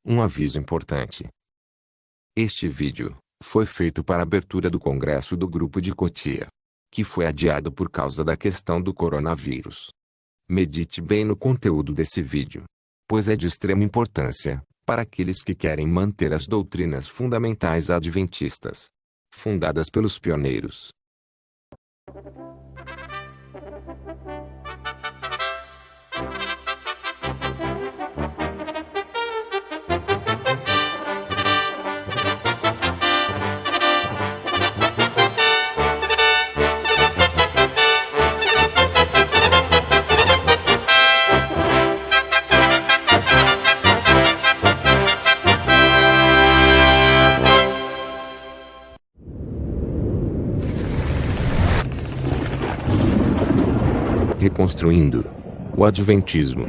Um aviso importante. Este vídeo foi feito para a abertura do congresso do Grupo de Cotia, que foi adiado por causa da questão do coronavírus. Medite bem no conteúdo desse vídeo, pois é de extrema importância para aqueles que querem manter as doutrinas fundamentais adventistas, fundadas pelos pioneiros. Reconstruindo o Adventismo.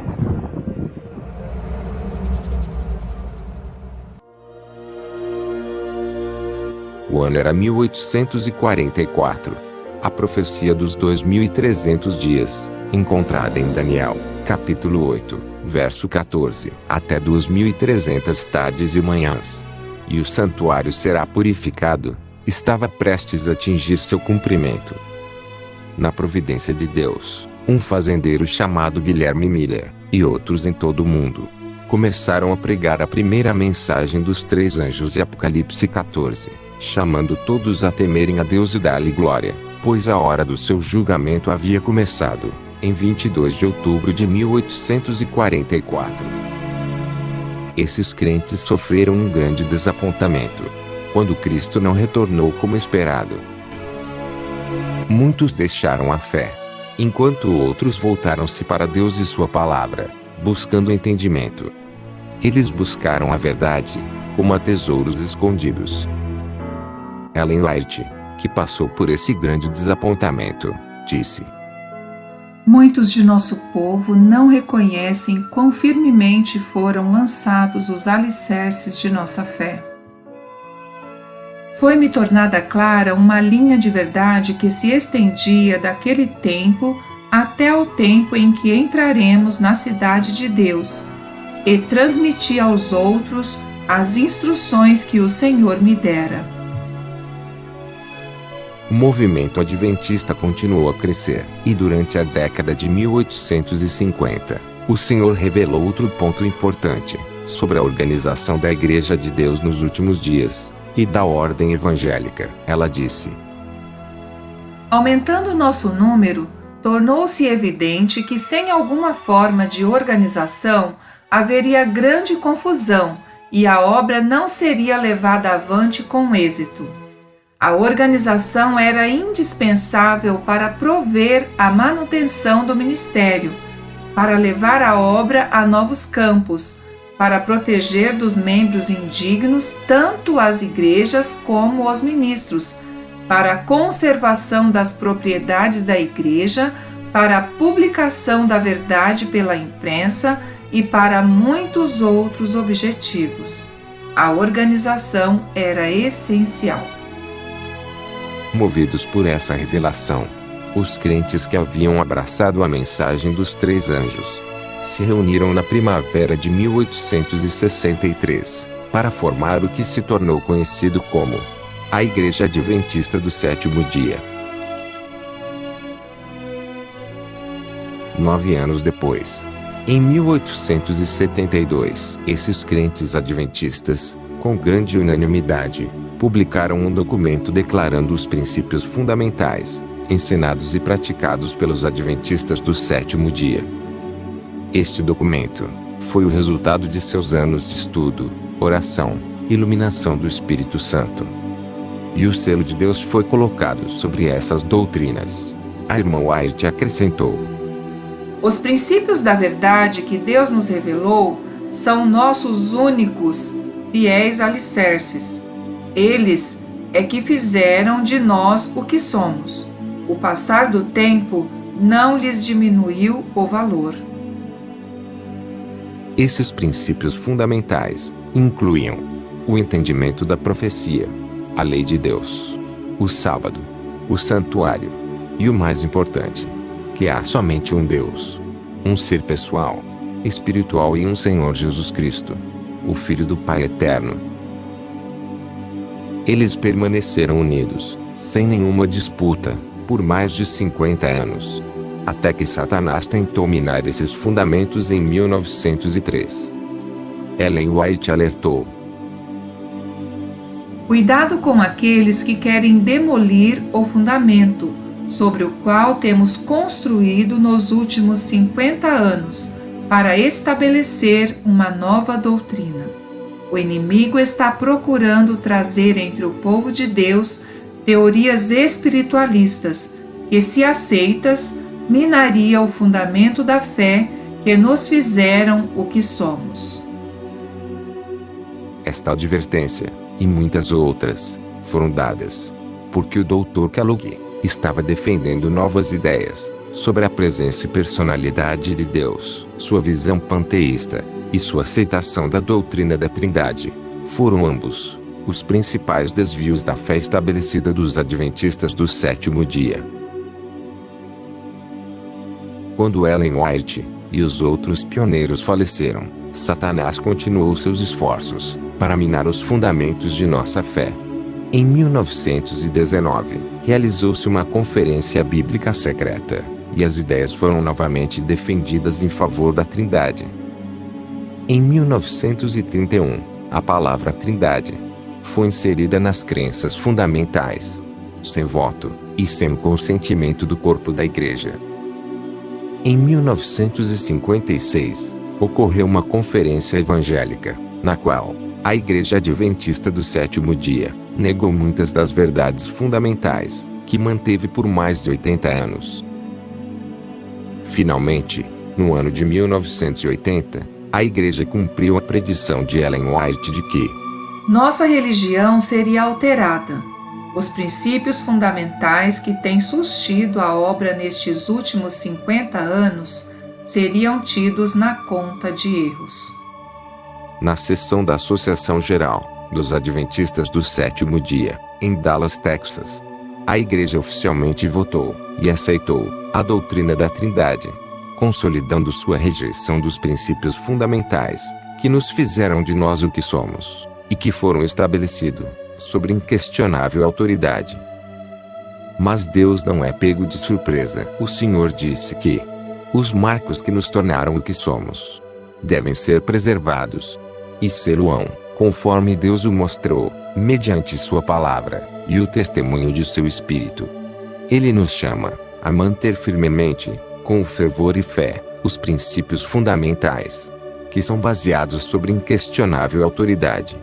O ano era 1844. A profecia dos 2300 dias, encontrada em Daniel, capítulo 8, verso 14, até 2300 tardes e manhãs. E o santuário será purificado, estava prestes a atingir seu cumprimento. Na providência de Deus, um fazendeiro chamado Guilherme Miller, e outros em todo o mundo, começaram a pregar a primeira mensagem dos 3 anjos de Apocalipse 14, chamando todos a temerem a Deus e dar-lhe glória, pois a hora do seu julgamento havia começado, em 22 de outubro de 1844. Esses crentes sofreram um grande desapontamento, quando Cristo não retornou como esperado. Muitos deixaram a fé, enquanto outros voltaram-se para Deus e sua palavra, buscando entendimento. Eles buscaram a verdade, como a tesouros escondidos. Ellen White, que passou por esse grande desapontamento, disse: Muitos de nosso povo não reconhecem quão firmemente foram lançados os alicerces de nossa fé. Foi-me tornada clara uma linha de verdade que se estendia daquele tempo até o tempo em que entraremos na cidade de Deus, e transmiti aos outros as instruções que o Senhor me dera. O movimento adventista continuou a crescer, e durante a década de 1850, o Senhor revelou outro ponto importante sobre a organização da Igreja de Deus nos últimos dias e da ordem evangélica. Ela disse: Aumentando nosso número, tornou-se evidente que sem alguma forma de organização haveria grande confusão e a obra não seria levada avante com êxito. A organização era indispensável para prover a manutenção do ministério, para levar a obra a novos campos, para proteger dos membros indignos tanto as igrejas como os ministros, para a conservação das propriedades da igreja, para a publicação da verdade pela imprensa e para muitos outros objetivos. A organização era essencial. Movidos por essa revelação, os crentes que haviam abraçado a mensagem dos 3 anjos se reuniram na primavera de 1863 para formar o que se tornou conhecido como a Igreja Adventista do Sétimo Dia. 9 anos depois, em 1872, esses crentes adventistas, com grande unanimidade, publicaram um documento declarando os princípios fundamentais, ensinados e praticados pelos adventistas do sétimo dia. Este documento foi o resultado de seus anos de estudo, oração, iluminação do Espírito Santo. E o selo de Deus foi colocado sobre essas doutrinas. A irmã White acrescentou: Os princípios da verdade que Deus nos revelou são nossos únicos, fiéis alicerces. Eles é que fizeram de nós o que somos. O passar do tempo não lhes diminuiu o valor. Esses princípios fundamentais incluíam o entendimento da profecia, a lei de Deus, o sábado, o santuário e o mais importante, que há somente um Deus, um ser pessoal, espiritual e um Senhor Jesus Cristo, o Filho do Pai eterno. Eles permaneceram unidos, sem nenhuma disputa, por mais de 50 anos. Até que Satanás tentou minar esses fundamentos em 1903. Ellen White alertou: cuidado com aqueles que querem demolir o fundamento sobre o qual temos construído nos últimos 50 anos para estabelecer uma nova doutrina. O inimigo está procurando trazer entre o povo de Deus teorias espiritualistas que, se aceitas, minaria o fundamento da fé que nos fizeram o que somos. Esta advertência, e muitas outras, foram dadas porque o Dr. Kellogg estava defendendo novas ideias sobre a presença e personalidade de Deus. Sua visão panteísta e sua aceitação da doutrina da Trindade foram ambos os principais desvios da fé estabelecida dos adventistas do sétimo dia. Quando Ellen White e os outros pioneiros faleceram, Satanás continuou seus esforços para minar os fundamentos de nossa fé. Em 1919, realizou-se uma conferência bíblica secreta, e as ideias foram novamente defendidas em favor da Trindade. Em 1931, a palavra Trindade foi inserida nas crenças fundamentais, sem voto e sem o consentimento do corpo da Igreja. Em 1956, ocorreu uma conferência evangélica, na qual a Igreja Adventista do Sétimo Dia negou muitas das verdades fundamentais que manteve por mais de 80 anos. Finalmente, no ano de 1980, a Igreja cumpriu a predição de Ellen White de que nossa religião seria alterada. Os princípios fundamentais que têm sustido a obra nestes últimos 50 anos seriam tidos na conta de erros. Na sessão da Associação Geral dos Adventistas do Sétimo Dia, em Dallas, Texas, a Igreja oficialmente votou e aceitou a doutrina da Trindade, consolidando sua rejeição dos princípios fundamentais que nos fizeram de nós o que somos e que foram estabelecidos sobre inquestionável autoridade. Mas Deus não é pego de surpresa. O Senhor disse que os marcos que nos tornaram o que somos devem ser preservados e sê-lo-ão, conforme Deus o mostrou, mediante sua palavra e o testemunho de seu Espírito. Ele nos chama a manter firmemente, com fervor e fé, os princípios fundamentais, que são baseados sobre inquestionável autoridade.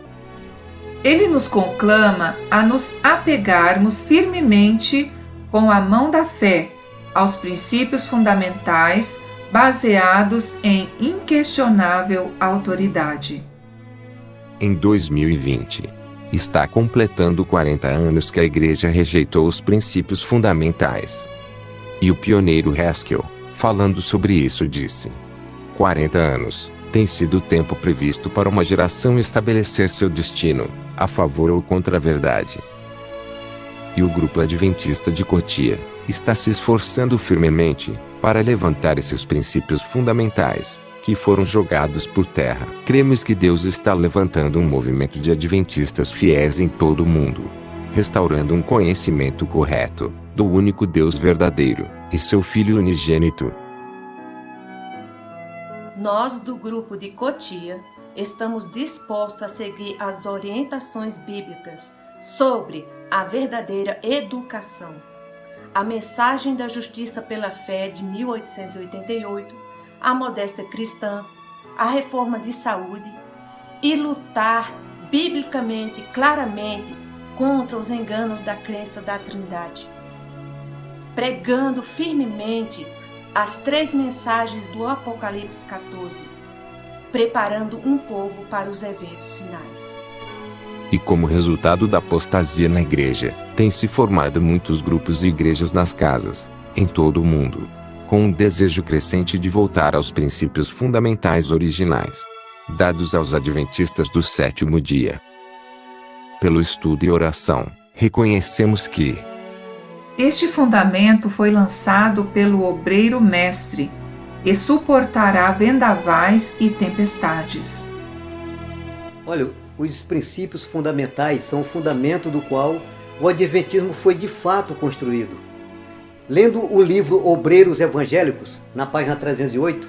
Ele nos conclama a nos apegarmos firmemente com a mão da fé aos princípios fundamentais baseados em inquestionável autoridade. Em 2020, está completando 40 anos que a Igreja rejeitou os princípios fundamentais. E o pioneiro Haskell, falando sobre isso, disse: 40 anos tem sido o tempo previsto para uma geração estabelecer seu destino, a favor ou contra a verdade. E o grupo adventista de Cotia está se esforçando firmemente para levantar esses princípios fundamentais que foram jogados por terra. Cremos que Deus está levantando um movimento de adventistas fiéis em todo o mundo, restaurando um conhecimento correto do único Deus verdadeiro e seu Filho unigênito. Nós do grupo de Cotia estamos dispostos a seguir as orientações bíblicas sobre a verdadeira educação, a mensagem da justiça pela fé de 1888, a modéstia cristã, a reforma de saúde e lutar biblicamente, claramente, contra os enganos da crença da Trindade, pregando firmemente as 3 mensagens do Apocalipse 14, preparando um povo para os eventos finais. E como resultado da apostasia na Igreja, tem se formado muitos grupos e igrejas nas casas, em todo o mundo, com um desejo crescente de voltar aos princípios fundamentais originais, dados aos adventistas do sétimo dia. Pelo estudo e oração, reconhecemos que este fundamento foi lançado pelo obreiro mestre e suportará vendavais e tempestades. Olha, os princípios fundamentais são o fundamento do qual o Adventismo foi de fato construído. Lendo o livro Obreiros Evangélicos, na página 308,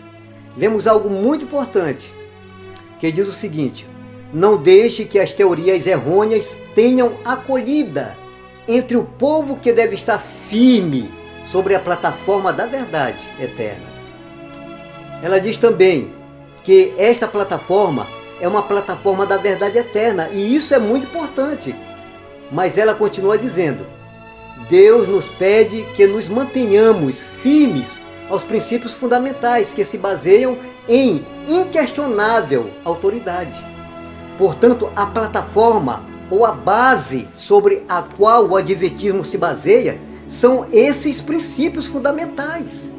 vemos algo muito importante, que diz o seguinte: não deixe que as teorias errôneas tenham acolhida entre o povo que deve estar firme sobre a plataforma da verdade eterna. Ela diz também que esta plataforma é uma plataforma da verdade eterna, e isso é muito importante. Mas ela continua dizendo: Deus nos pede que nos mantenhamos firmes aos princípios fundamentais que se baseiam em inquestionável autoridade. Portanto, a plataforma ou a base sobre a qual o Adventismo se baseia são esses princípios fundamentais.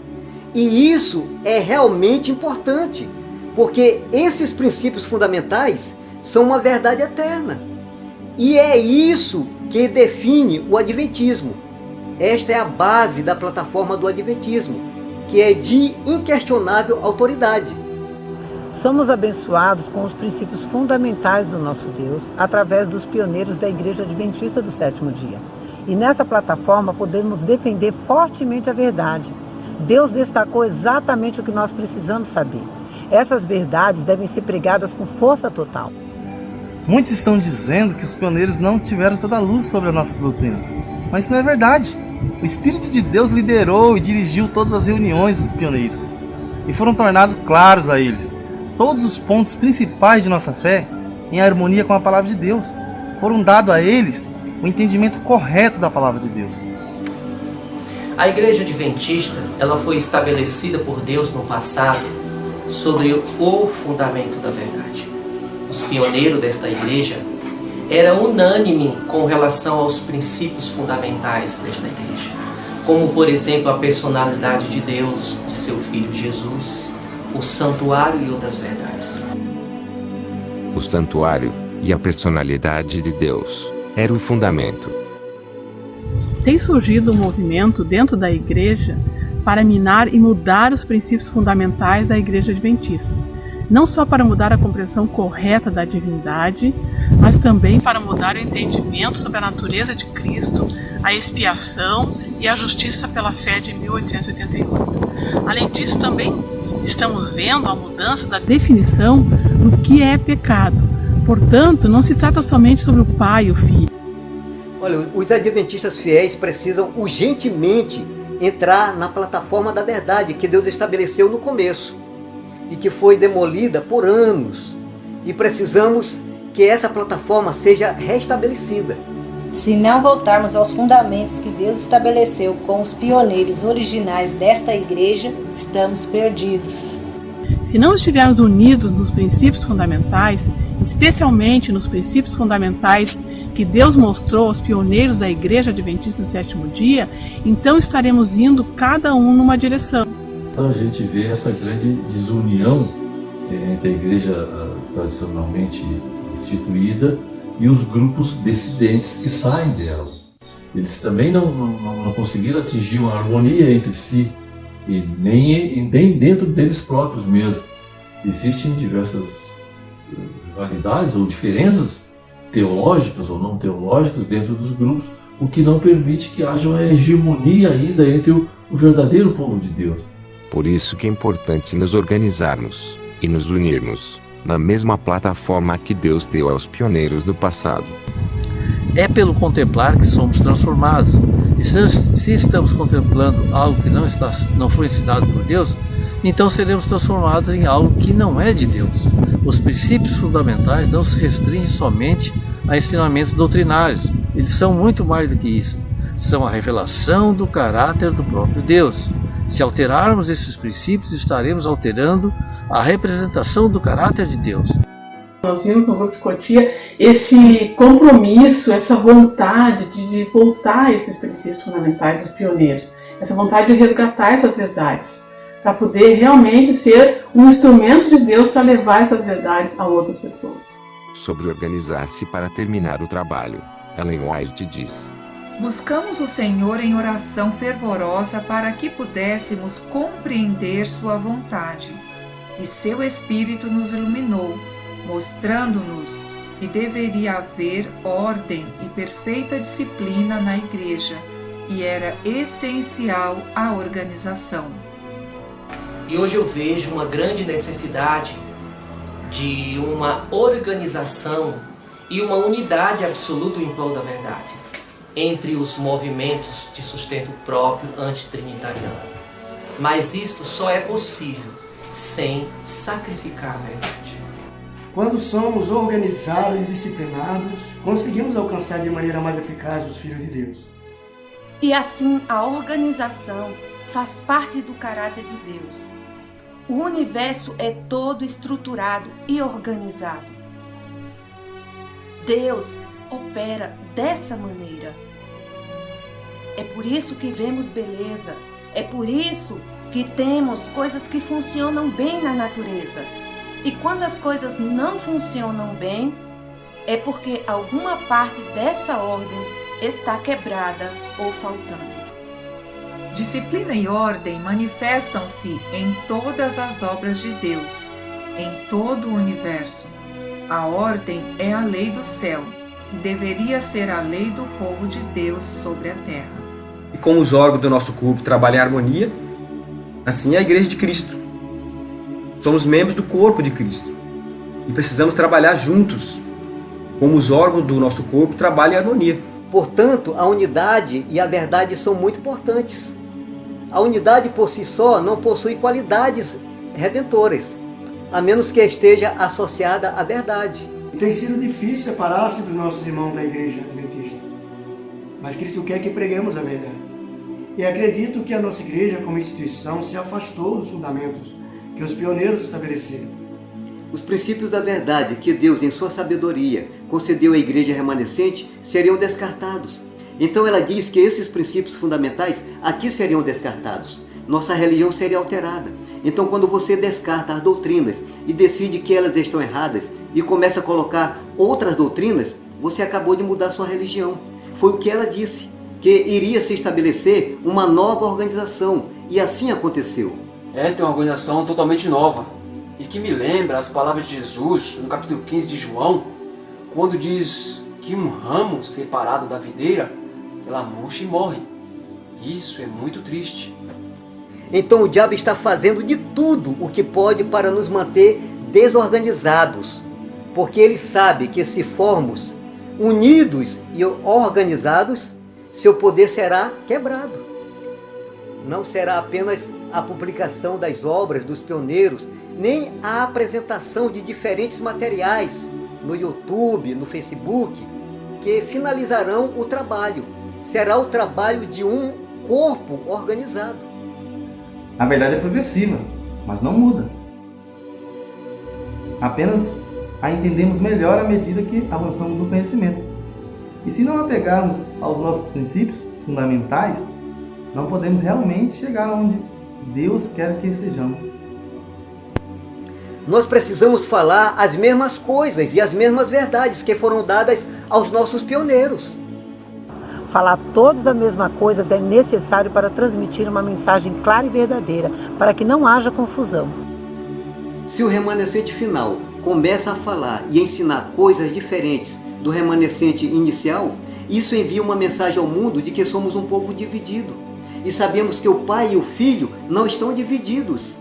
E isso é realmente importante, porque esses princípios fundamentais são uma verdade eterna. E é isso que define o Adventismo. Esta é a base da plataforma do Adventismo, que é de inquestionável autoridade. Somos abençoados com os princípios fundamentais do nosso Deus através dos pioneiros da Igreja Adventista do Sétimo Dia. E nessa plataforma podemos defender fortemente a verdade. Deus destacou exatamente o que nós precisamos saber. Essas verdades devem ser pregadas com força total. Muitos estão dizendo que os pioneiros não tiveram toda a luz sobre as nossas doutrinas. Mas isso não é verdade. O Espírito de Deus liderou e dirigiu todas as reuniões dos pioneiros. E foram tornados claros a eles todos os pontos principais de nossa fé em harmonia com a palavra de Deus. Foram dados a eles o entendimento correto da palavra de Deus. A Igreja Adventista, ela foi estabelecida por Deus no passado sobre o fundamento da verdade. Os pioneiros desta igreja eram unânimes com relação aos princípios fundamentais desta igreja, como, por exemplo, a personalidade de Deus, de seu Filho Jesus, o santuário e outras verdades. O santuário e a personalidade de Deus era o fundamento. Tem surgido um movimento dentro da igreja para minar e mudar os princípios fundamentais da Igreja Adventista. Não só para mudar a compreensão correta da divindade, mas também para mudar o entendimento sobre a natureza de Cristo, a expiação e a justiça pela fé de 1888. Além disso, também estamos vendo a mudança da definição do que é pecado. Portanto, não se trata somente sobre o Pai e o Filho. Olha, os adventistas fiéis precisam urgentemente entrar na plataforma da verdade que Deus estabeleceu no começo e que foi demolida por anos. E precisamos que essa plataforma seja restabelecida. Se não voltarmos aos fundamentos que Deus estabeleceu com os pioneiros originais desta igreja, estamos perdidos. Se não estivermos unidos nos princípios fundamentais, especialmente nos princípios fundamentais que Deus mostrou aos pioneiros da Igreja Adventista do Sétimo Dia, então estaremos indo cada um numa direção. Então a gente vê essa grande desunião entre a igreja tradicionalmente instituída e os grupos dissidentes que saem dela. Eles também não conseguiram atingir uma harmonia entre si, e nem dentro deles próprios mesmo. Existem diversas rivalidades ou diferenças teológicas ou não teológicas dentro dos grupos, o que não permite que haja uma hegemonia ainda entre o verdadeiro povo de Deus. Por isso que é importante nos organizarmos e nos unirmos na mesma plataforma que Deus deu aos pioneiros do passado. É pelo contemplar que somos transformados. E se estamos contemplando algo que não foi ensinado por Deus, então seremos transformados em algo que não é de Deus. Os princípios fundamentais não se restringem somente a ensinamentos doutrinários. Eles são muito mais do que isso. São a revelação do caráter do próprio Deus. Se alterarmos esses princípios, estaremos alterando a representação do caráter de Deus. Nós vimos no grupo de Cotia esse compromisso, essa vontade de voltar a esses princípios fundamentais dos pioneiros, essa vontade de resgatar essas verdades, para poder realmente ser um instrumento de Deus para levar essas verdades a outras pessoas. Sobre organizar-se para terminar o trabalho, Ellen White diz: buscamos o Senhor em oração fervorosa para que pudéssemos compreender sua vontade, e seu Espírito nos iluminou, mostrando-nos que deveria haver ordem e perfeita disciplina na igreja, e era essencial a organização. E hoje eu vejo uma grande necessidade de uma organização e uma unidade absoluta em prol da verdade entre os movimentos de sustento próprio antitrinitariano. Mas isto só é possível sem sacrificar a verdade. Quando somos organizados e disciplinados, conseguimos alcançar de maneira mais eficaz os filhos de Deus. E assim a organização faz parte do caráter de Deus. O universo é todo estruturado e organizado. Deus opera dessa maneira. É por isso que vemos beleza, é por isso que temos coisas que funcionam bem na natureza. E quando as coisas não funcionam bem, é porque alguma parte dessa ordem está quebrada ou faltando. Disciplina e ordem manifestam-se em todas as obras de Deus, em todo o universo. A ordem é a lei do céu, e deveria ser a lei do povo de Deus sobre a terra. E como os órgãos do nosso corpo trabalham em harmonia, assim é a Igreja de Cristo. Somos membros do corpo de Cristo e precisamos trabalhar juntos, como os órgãos do nosso corpo trabalham em harmonia. Portanto, a unidade e a verdade são muito importantes. A unidade por si só não possui qualidades redentoras, a menos que esteja associada à verdade. Tem sido difícil separar-se dos nossos irmãos da Igreja Adventista, mas Cristo quer que preguemos a verdade. E acredito que a nossa igreja, como instituição, se afastou dos fundamentos que os pioneiros estabeleceram. Os princípios da verdade que Deus, em sua sabedoria, concedeu à igreja remanescente seriam descartados. Então ela diz que esses princípios fundamentais aqui seriam descartados. Nossa religião seria alterada. Então quando você descarta as doutrinas e decide que elas estão erradas e começa a colocar outras doutrinas, você acabou de mudar sua religião. Foi o que ela disse, que iria se estabelecer uma nova organização, e assim aconteceu. Esta é uma organização totalmente nova e que me lembra as palavras de Jesus no capítulo 15 de João, quando diz que um ramo separado da videira, ela murcha e morre. Isso é muito triste. Então o diabo está fazendo de tudo o que pode para nos manter desorganizados, porque ele sabe que se formos unidos e organizados, seu poder será quebrado. Não será apenas a publicação das obras dos pioneiros, nem a apresentação de diferentes materiais no YouTube, no Facebook, que finalizarão o trabalho. Será o trabalho de um corpo organizado. A verdade é progressiva, mas não muda. Apenas a entendemos melhor à medida que avançamos no conhecimento. E se não apegarmos aos nossos princípios fundamentais, não podemos realmente chegar onde Deus quer que estejamos. Nós precisamos falar as mesmas coisas e as mesmas verdades que foram dadas aos nossos pioneiros. Falar todos a mesma coisa é necessário para transmitir uma mensagem clara e verdadeira, para que não haja confusão. Se o remanescente final começa a falar e ensinar coisas diferentes do remanescente inicial, isso envia uma mensagem ao mundo de que somos um povo dividido. E sabemos que o Pai e o Filho não estão divididos.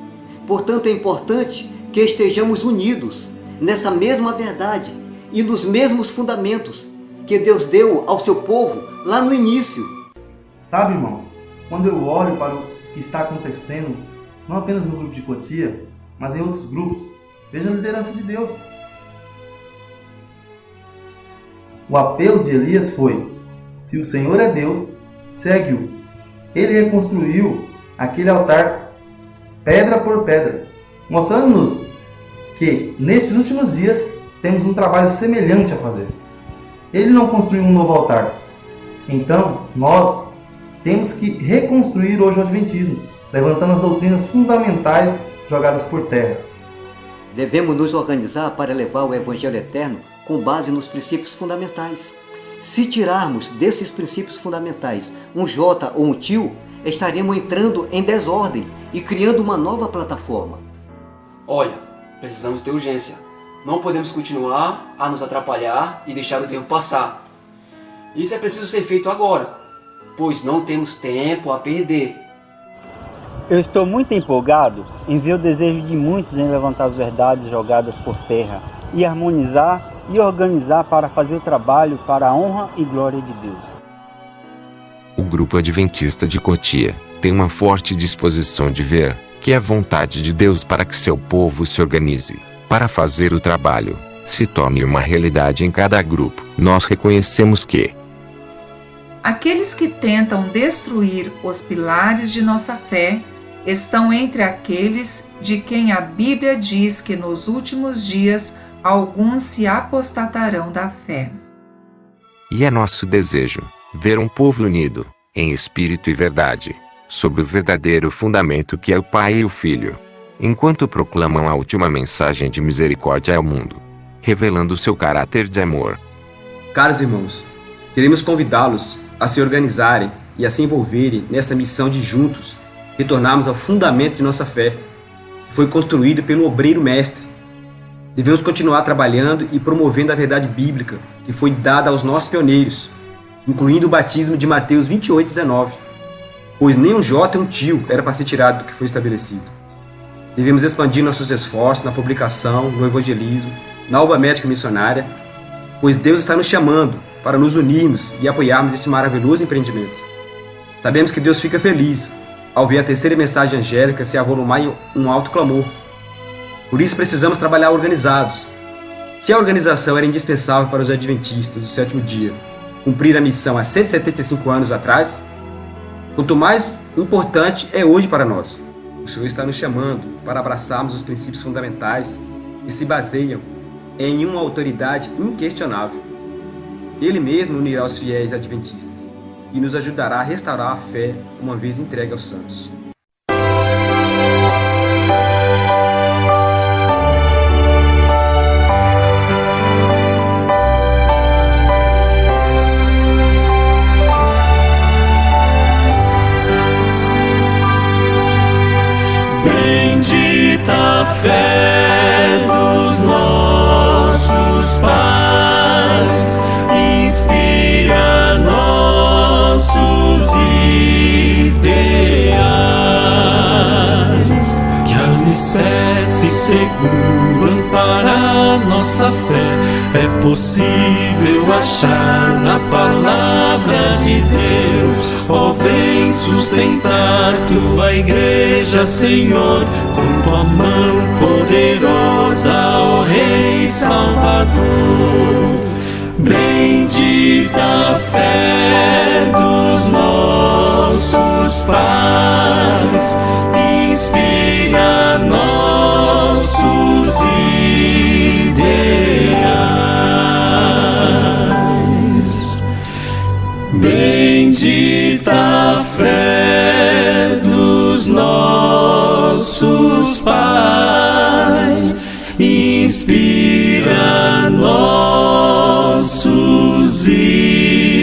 Portanto, é importante que estejamos unidos nessa mesma verdade e nos mesmos fundamentos que Deus deu ao seu povo lá no início. Sabe, irmão, quando eu olho para o que está acontecendo, não apenas no grupo de Cotia, mas em outros grupos, vejo a liderança de Deus. O apelo de Elias foi: se o Senhor é Deus, segue-o. Ele reconstruiu aquele altar pedra por pedra, mostrando-nos que nestes últimos dias temos um trabalho semelhante a fazer. Ele não construiu um novo altar. Então, nós temos que reconstruir hoje o Adventismo, levantando as doutrinas fundamentais jogadas por terra. Devemos nos organizar para levar o Evangelho eterno com base nos princípios fundamentais. Se tirarmos desses princípios fundamentais um J ou um tio, estaremos entrando em desordem e criando uma nova plataforma. Olha, precisamos ter urgência. Não podemos continuar a nos atrapalhar e deixar o tempo passar. Isso é preciso ser feito agora, pois não temos tempo a perder. Eu estou muito empolgado em ver o desejo de muitos em levantar as verdades jogadas por terra e harmonizar e organizar para fazer o trabalho para a honra e glória de Deus. O Grupo Adventista de Cotia tem uma forte disposição de ver que é vontade de Deus para que seu povo se organize, para fazer o trabalho se torne uma realidade em cada grupo. Nós reconhecemos que aqueles que tentam destruir os pilares de nossa fé estão entre aqueles de quem a Bíblia diz que nos últimos dias alguns se apostatarão da fé. E é nosso desejo ver um povo unido, em espírito e verdade, sobre o verdadeiro fundamento que é o Pai e o Filho, enquanto proclamam a última mensagem de misericórdia ao mundo, revelando seu caráter de amor. Caros irmãos, queremos convidá-los a se organizarem e a se envolverem nessa missão de juntos retornarmos ao fundamento de nossa fé, que foi construído pelo obreiro mestre. Devemos continuar trabalhando e promovendo a verdade bíblica que foi dada aos nossos pioneiros, incluindo o batismo de Mateus 28:19, pois nem um jota e um tio era para ser tirado do que foi estabelecido. Devemos expandir nossos esforços na publicação, no evangelismo, na obra médica missionária, pois Deus está nos chamando para nos unirmos e apoiarmos esse maravilhoso empreendimento. Sabemos que Deus fica feliz ao ver a terceira mensagem angélica se avolumar em um alto clamor. Por isso precisamos trabalhar organizados. Se a organização era indispensável para os adventistas do sétimo dia cumprir a missão há 175 anos atrás, quanto mais importante é hoje para nós. O Senhor está nos chamando para abraçarmos os princípios fundamentais que se baseiam em uma autoridade inquestionável. Ele mesmo unirá os fiéis adventistas e nos ajudará a restaurar a fé uma vez entregue aos santos. Bendita a fé dos nossos pais, inspira nossos ideais, que alicerce seguro para nossa fé é possível achar na palavra de Deus. Ó, vem sustentar tua igreja, Senhor, com tua mão poderosa, ó Rei Salvador. Bendita a fé dos nossos pais, inspira nossos ideais. Bendita a fé dos nossos pais, inspira nossos ideais.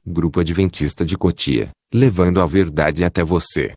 Grupo Adventista de Cotia, levando a verdade até você.